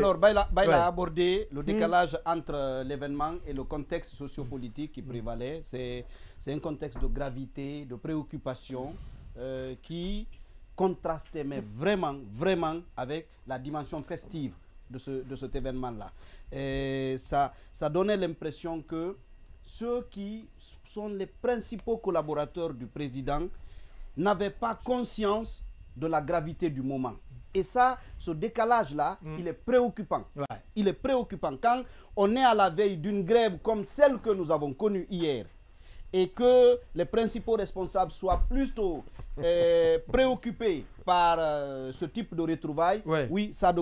Alors, Baïla a abordé le décalage entre l'événement et le contexte sociopolitique qui prévalait. C'est un contexte de gravité, de préoccupation qui contrastait, mais vraiment avec la dimension festive de cet événement-là. Et ça donnait l'impression que ceux qui sont les principaux collaborateurs du président n'avaient pas conscience de la gravité du moment. Et ça, ce décalage-là, il est préoccupant. Ouais. Il est préoccupant. Quand on est à la veille d'une grève comme celle que nous avons connue hier, et que les principaux responsables soient plutôt préoccupés par ce type de retrouvailles, oui, ça a de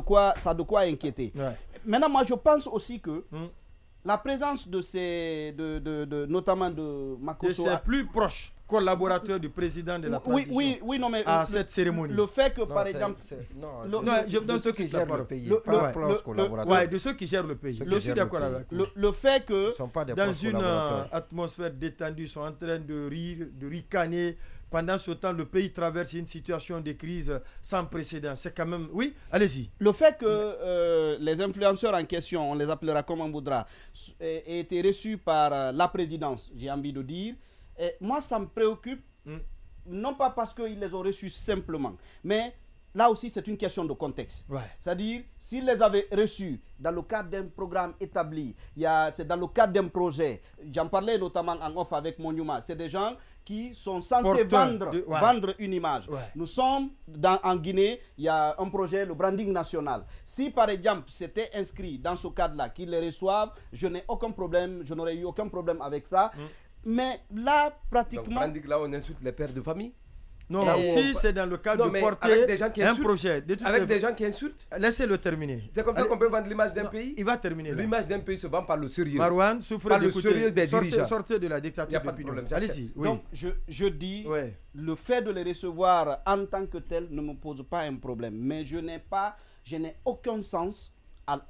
quoi inquiéter. Ouais. Maintenant, moi, je pense aussi que la présence de notamment de Makosso... C'est plus proche collaborateur du président de la transition non, mais à cette cérémonie. Le fait que, par exemple... je donne ceux qui gèrent le pays. De ceux qui gèrent le pays. Je suis d'accord avec vous. Le fait que, dans une atmosphère détendue, ils sont en train de rire, de ricaner. Pendant ce temps, le pays traverse une situation de crise sans précédent. C'est quand même... Oui, allez-y. Le fait que les influenceurs en question, on les appellera comme on voudra, aient été reçus par la présidence, j'ai envie de dire, et moi, ça me préoccupe, non pas parce qu'ils les ont reçus simplement, mais là aussi, c'est une question de contexte. Ouais. C'est-à-dire, s'ils les avaient reçus dans le cadre d'un programme établi, c'est dans le cadre d'un projet, j'en parlais notamment en off avec Monuma, c'est des gens qui sont censés vendre une image. Ouais. Nous sommes en Guinée, il y a un projet, le branding national. Si par exemple, c'était inscrit dans ce cadre-là, qu'ils les reçoivent, je n'ai aucun problème, je n'aurais eu aucun problème avec ça. Mais là, pratiquement... Donc, branding, là, on insulte les pères de famille? Non, si c'est dans le cadre de porter un projet. Avec des gens qui insultent? Laissez-le terminer. C'est comme ça qu'on peut vendre l'image d'un pays? Il va terminer. L'image d'un pays se vend par le sérieux. Marwan, souffrez par le sérieux des dirigeants. Sortez de la dictature d'opinion. Allez-y. Oui. Donc, je dis, le fait de les recevoir en tant que tel ne me pose pas un problème. Mais je n'ai aucun sens,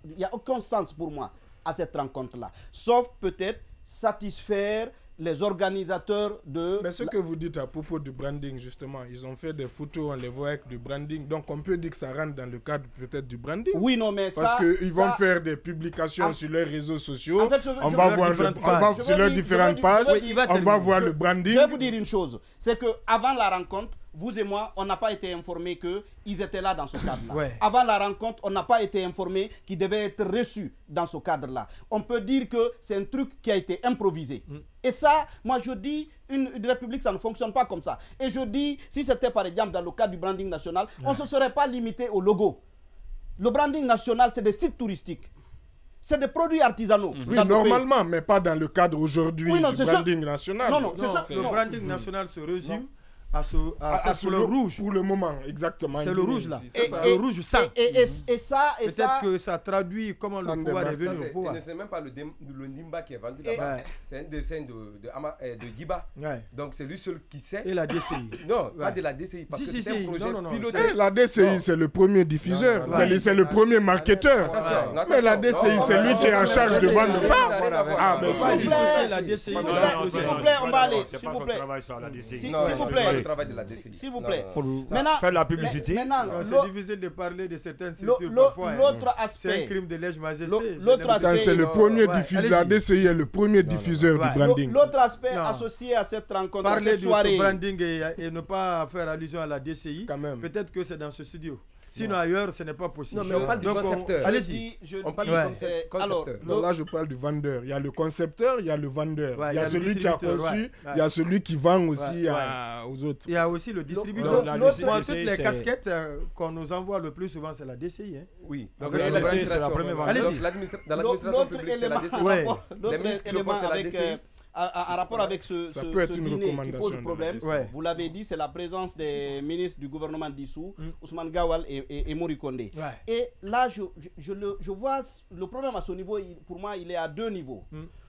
il n'y a aucun sens pour moi à cette rencontre-là. Sauf peut-être satisfaire les organisateurs de... Mais ce que vous dites à propos du branding, justement, ils ont fait des photos, on les voit avec du branding, donc on peut dire que ça rentre dans le cadre peut-être du branding. Oui, non, mais parce qu'ils vont faire des publications sur leurs réseaux sociaux, on va voir sur leurs différentes pages, on va voir le branding. Je vais vous dire une chose, c'est qu'avant la rencontre, vous et moi, on n'a pas été informés qu'ils étaient là dans ce cadre-là. Ouais. Avant la rencontre, on n'a pas été informés qu'ils devaient être reçus dans ce cadre-là. On peut dire que c'est un truc qui a été improvisé. Et ça, moi je dis, une république, ça ne fonctionne pas comme ça. Et je dis, si c'était par exemple dans le cadre du branding national, on ne se serait pas limité au logo. Le branding national, c'est des sites touristiques. C'est des produits artisanaux. Oui, normalement, mais pas dans le cadre aujourd'hui du branding national. Non, c'est ça. Le branding national se résume à ce couleur rouge. Pour le moment, exactement. C'est le rouge là. Le rouge sang. Et ça... Peut-être que ça traduit comment le pouvoir est venu au pouvoir. Ce n'est même pas le Nimba qui est vendu là-bas. C'est un dessin de Giba. Donc c'est lui seul qui sait. Et la DCI. Non, pas de la DCI. Parce que c'est un projet piloté. La DCI, c'est le premier diffuseur. C'est le premier marketeur. Mais la DCI, c'est lui qui est en charge de vendre ça. Ah, mais c'est la DCI. S'il vous plaît, on va aller. S'il vous plaît. S'il vous plaît. Travail de la DCI. S'il vous plaît. Maintenant, faire la publicité. C'est difficile de parler de certaines structures parfois. L'autre aspect. C'est un crime de lèse-majesté. L'autre aspect. C'est le premier diffuseur. La DCI est le premier diffuseur du branding. L'autre aspect associé à cette rencontre, parler cette soirée. De ce branding et ne pas faire allusion à la DCI, peut-être que c'est dans ce studio. Sinon ailleurs, ce n'est pas possible. Non, mais on parle du concepteur. Allez-y. On parle du concepteur. Là, je parle du vendeur. Il y a le concepteur, il y a le vendeur. Il y a celui qui a conçu, il y a celui qui vend aussi aux autres. Il y a aussi le distributeur. Toutes les casquettes qu'on nous envoie le plus souvent, c'est la DCI. Oui. Donc la DCI, c'est la première vente. Dans l'administration publique, c'est la DCI. L'autre élément avec... En rapport avec ce dîner qui pose problème, vous l'avez dit, c'est la présence des ministres du gouvernement dissous, Ousmane Gawal et Mori Kondé. Et là, je vois le problème à ce niveau, pour moi, il est à deux niveaux.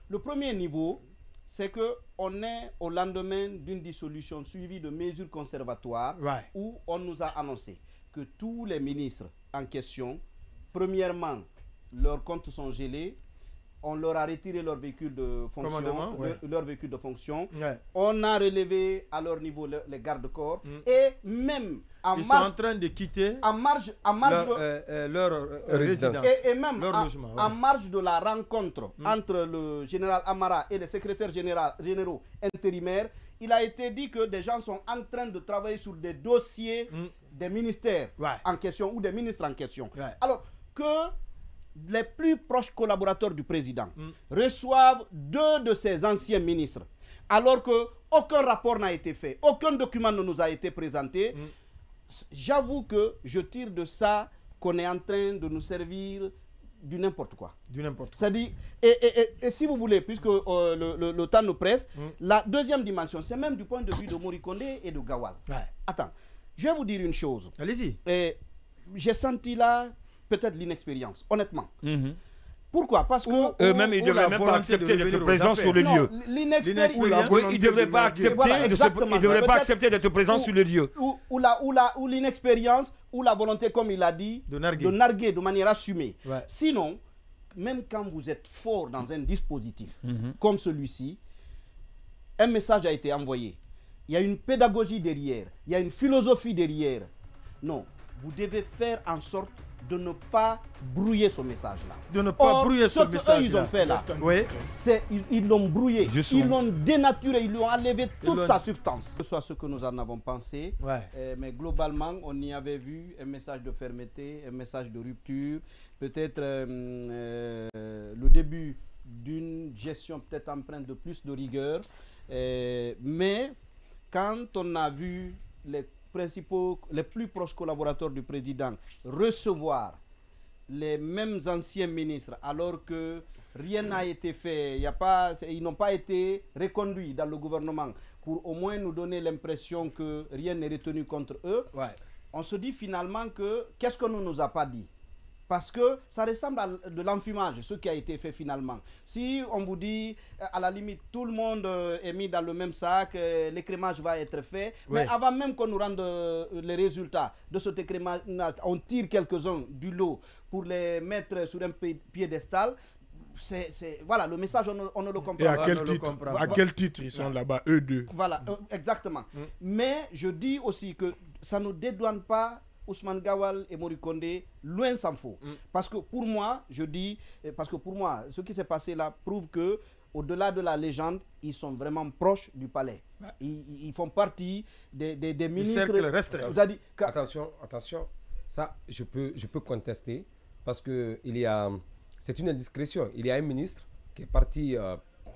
Le premier niveau, c'est qu'on est au lendemain d'une dissolution suivie de mesures conservatoires où on nous a annoncé que tous les ministres en question, premièrement, leurs comptes sont gelés. on leur a retiré leur véhicule de fonction. Leur véhicule de fonction. Ouais. On a relevé à leur niveau les gardes-corps. Et même ils sont en train de quitter leur résidence. Et même en marge de la rencontre entre le général Amara et les secrétaires généraux intérimaires, il a été dit que des gens sont en train de travailler sur des dossiers des ministères en question ou des ministres en question. Alors que les plus proches collaborateurs du président reçoivent 2 de ses anciens ministres, alors qu'aucun rapport n'a été fait, aucun document ne nous a été présenté. J'avoue que je tire de ça qu'on est en train de nous servir du n'importe quoi. C'est-à-dire, et si vous voulez, puisque le temps nous presse, la deuxième dimension, c'est même du point de vue de Mori Kondé et de Gawal. Attends, je vais vous dire une chose. Allez-y. J'ai senti là peut-être l'inexpérience, honnêtement. Pourquoi? Parce que eux-mêmes, ils ne devraient même pas accepter d'être présents sur le lieu. Ils ne devraient pas accepter d'être présents sur le lieu. Ou l'inexpérience, ou la volonté, comme il a dit, de narguer de manière assumée. Sinon, même quand vous êtes fort dans un dispositif comme celui-ci, un message a été envoyé. Il y a une pédagogie derrière, il y a une philosophie derrière. Non, vous devez faire en sorte de ne pas brouiller ce message-là. De ne pas brouiller ce message-là. Ils ont fait là, ils l'ont brouillé, ils l'ont dénaturé, ils lui ont enlevé toute sa substance. Que ce soit ce que nous en avons pensé, mais globalement, on y avait vu un message de fermeté, un message de rupture, peut-être le début d'une gestion peut-être empreinte de plus de rigueur, mais quand on a vu les plus proches collaborateurs du président recevoir les mêmes anciens ministres alors que rien n'a été fait, ils n'ont pas été reconduits dans le gouvernement pour au moins nous donner l'impression que rien n'est retenu contre eux, on se dit finalement que qu'est-ce qu'on ne nous a pas dit? Parce que ça ressemble à de l'enfumage, ce qui a été fait finalement. Si on vous dit, à la limite, tout le monde est mis dans le même sac, l'écrémage va être fait, mais avant même qu'on nous rende les résultats de cet écrémage, on tire quelques-uns du lot pour les mettre sur un piédestal. Voilà, le message, on ne le comprend pas. Et à quel titre ils sont là-bas, eux deux? Voilà, exactement. Mais je dis aussi que ça ne dédouane pas Ousmane Gawal et Mori Kondé, loin s'en faut. Parce que pour moi, ce qui s'est passé là prouve que au-delà de la légende, ils sont vraiment proches du palais. Ils font partie des ministres. Cercle restreint. Attention, ça je peux contester parce que c'est une indiscrétion. Il y a un ministre qui est parti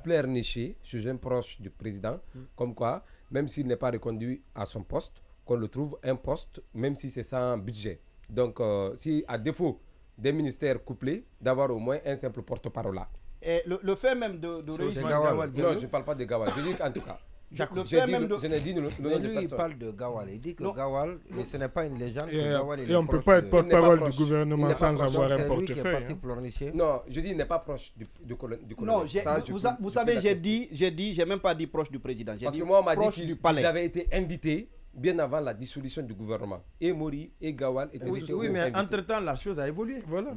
pleurnicher chez un proche du président, comme quoi, même s'il n'est pas reconduit à son poste, qu'on le trouve un poste, même si c'est sans budget. Donc, si à défaut des ministères couplés, d'avoir au moins un simple porte-parole là. Et le fait même de réussir... Non, je ne parle pas de Gawal. Je dis qu'en tout cas... Je n'ai dit le nom de personne. Il parle de Gawal. Il dit que Gawal, ce n'est pas une légende. Et on ne peut pas être porte-parole du gouvernement sans avoir un portefeuille. Non, je dis il n'est pas proche du colonel. Non, vous savez, j'ai même pas dit proche du président. Parce que moi, on m'a dit qu'ils avaient été invités bien avant la dissolution du gouvernement. Et Mori et Gawal étaient invités. Oui, mais entre-temps, la chose a évolué. Voilà.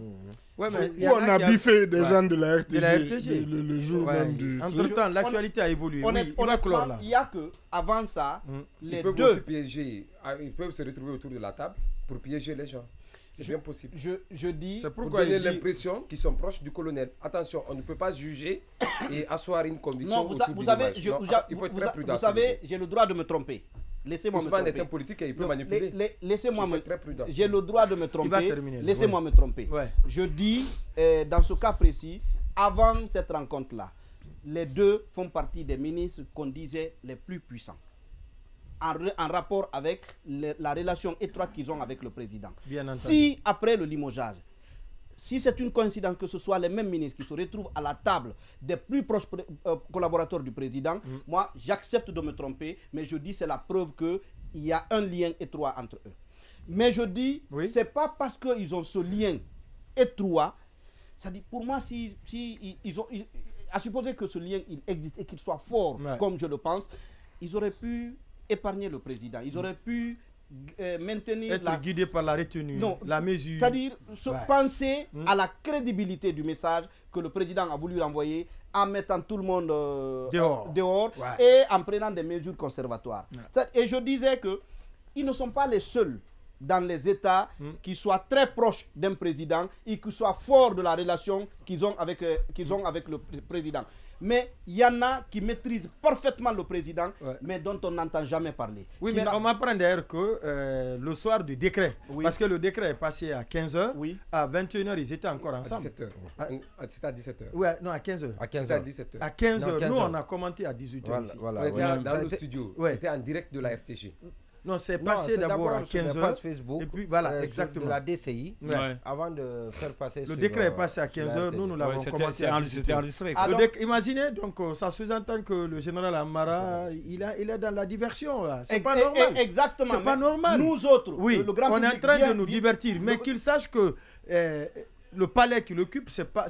On a biffé des gens de la RTG, le jour même du... Entre-temps, l'actualité a évolué. Honnêtement, il y a que avant ça, les deux... Ils peuvent aussi piéger, ils peuvent se retrouver autour de la table pour piéger les gens. C'est bien possible. Je dis... C'est pour donner l'impression qu'ils sont proches du colonel. Attention, on ne peut pas juger et asseoir une conviction. Non, vous savez, il faut être très prudent. Vous savez, j'ai le droit de me tromper. Laissez-moi me tromper. Ousmane est un politique et il peut manipuler. Laissez-moi me tromper. J'ai le droit de me tromper. Laissez-moi me tromper. Je dis, dans ce cas précis, avant cette rencontre-là, les deux font partie des ministres qu'on disait les plus puissants. En rapport avec la relation étroite qu'ils ont avec le président. Si après le limogeage, si c'est une coïncidence que ce soit les mêmes ministres qui se retrouvent à la table des plus proches collaborateurs du président, moi j'accepte de me tromper, mais je dis c'est la preuve qu'il y a un lien étroit entre eux. Mais je dis, c'est pas parce qu'ils ont ce lien étroit, ça dit pour moi à supposer que ce lien il existe et qu'il soit fort comme je le pense, ils auraient pu épargner le président, ils auraient pu maintenir... Être guidé par la retenue, la mesure. C'est-à-dire penser à la crédibilité du message que le président a voulu renvoyer en mettant tout le monde dehors et en prenant des mesures conservatoires. Et je disais qu'ils ne sont pas les seuls dans les États qui soient très proches d'un président et qui soient forts de la relation qu'ils ont avec le président. Mais il y en a qui maîtrisent parfaitement le président, mais dont on n'entend jamais parler. Oui, mais on m'apprend d'ailleurs que le soir du décret, parce que le décret est passé à 15h, à 21h, ils étaient encore ensemble. À 17h. C'était à 17h. Oui, non, à 15h. À 15h. À 17h. À 15h. Nous, on a commenté à 18h. Voilà, on était dans le studio. C'était en direct de la RTG. Non, c'est passé d'abord à 15h. Facebook, et puis voilà, exactement. De la DCI, avant de faire passer. Le décret est passé à 15h, nous l'avons commenté. C'était enregistré. Imaginez, donc ça sous-entend que le général Amara, il est dans la diversion. C'est pas normal. Exactement. C'est pas normal. Nous autres, le grand on est en train de nous divertir, mais qu'il sache que le palais qu'il occupe, c'est pas.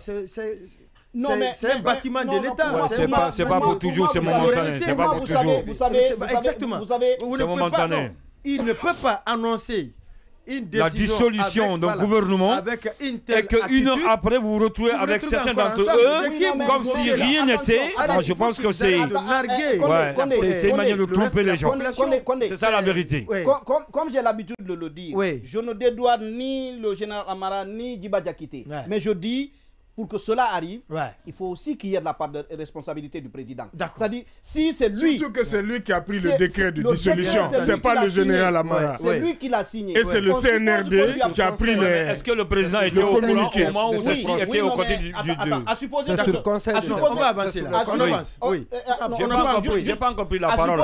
C'est un bâtiment de l'État. C'est pas pour toujours, c'est momentané. C'est pas pour toujours. Vous savez, exactement. Il ne peut pas annoncer une décision, la dissolution d'un gouvernement et qu'une heure après vous vous retrouvez avec certains d'entre eux comme si rien n'était. Je pense que c'est une manière de tromper les gens. C'est ça la vérité. Comme j'ai l'habitude de le dire, je ne dédouane ni le général Amara ni Djiba Diakité. Mais je dis, pour que cela arrive, il faut aussi qu'il y ait de la part de responsabilité du président. C'est-à-dire, si c'est lui... Surtout que c'est lui qui a pris le décret de dissolution. C'est pas le général Amara. C'est lui qui l'a signé. Et c'est le CNRD qui a pris les... Est-ce que le président était au courant au moment où ceci était aux côtés du... À supposer que... On va avancer là. On avance. J'ai pas encore pris la parole.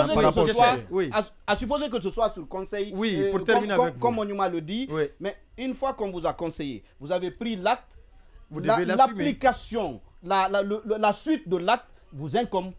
À supposer que ce soit sur le conseil, pour terminer avec vous. comme Monuma le dit, mais une fois qu'on vous a conseillé, vous avez pris l'acte, l'application, la suite de l'acte vous incombe.